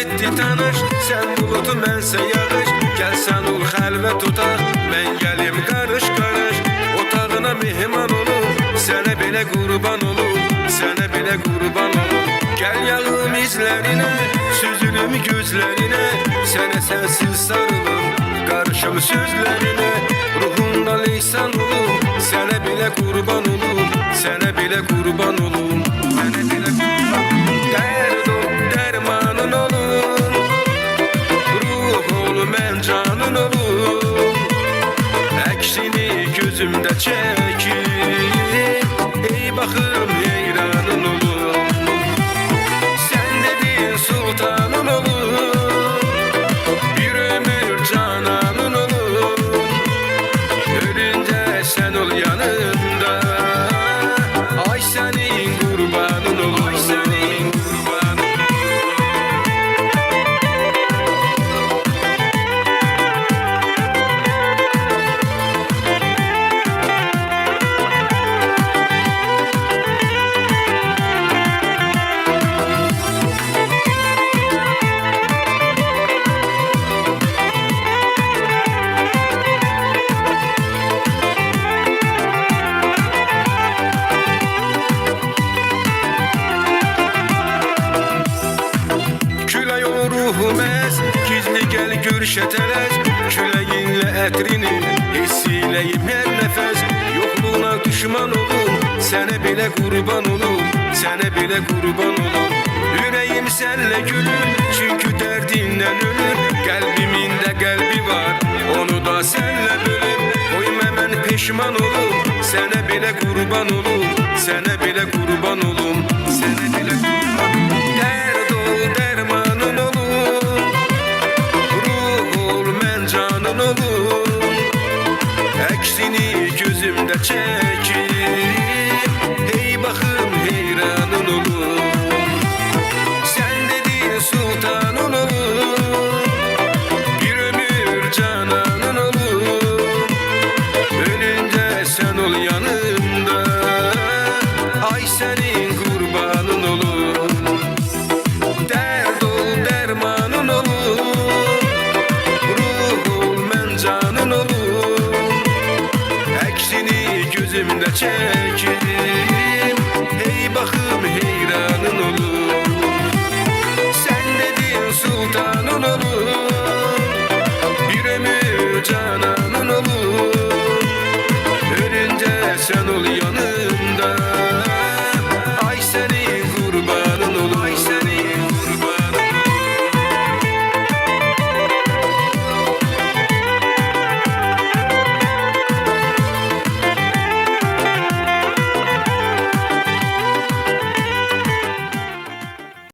etti tanış. Sen bulutu mənsə yağış. Gəlsən ol xəlvət otaq, mən gəlim qarış qarış. Otağına mehman olum, sənə belə qurban olum, sənə belə qurban olum. Gəl yağım izlərinə, süzülüm gözlərinə, sənə sənsiz sarılım, qarışım sözlərinə. Ruhunda leysan olum, sənə belə qurban olum, sənə belə qurban olum, sənə belə qurban olum. Dərd ol, dərmanın olum, ruh ol, mən canın olum. Əksini gözümdə çəkir, ey baxım heyranın olum. Sən dedin sultanın olum, bir ömür cananın olum. Ölüncə sən ol yanımda, ay sənin qurbanın olum, ay sənin qurbanın olum. Ruhum əz, gizli gəl görüşətələz. Küləyinlə ətrini hissiyləyim hər nəfəs. Yoxluğuna düşman olum, sənə belə qurban olum, sənə belə qurban olum. Ürəyim sənlə gülür, çünki dərdindən ölür. Qəlbimin də qəlbi var, onu da sənlə bölür. Qoyma mən peşman olum, sənə belə qurban olum, sənə belə qurban olum, sənə belə qurban olum. Dərd ol, dərmanın olum, ruh ol, mən canın olum. Əksini gözümdə çəkir, ey baxım heyranın olum. Sən dedin sultanın olum, bir ömür cananın olum. Ölüncə sən ol yanımda, ay sənin qurbanın olum. Dərd ol, dərmanın olum, ruh ol, mən canın olum. Əksini gözümdə çəkirim, ey baxım heyranın olum. Sən dedin sultanın olum, bir ömür cananın olum. Ölüncə sən ol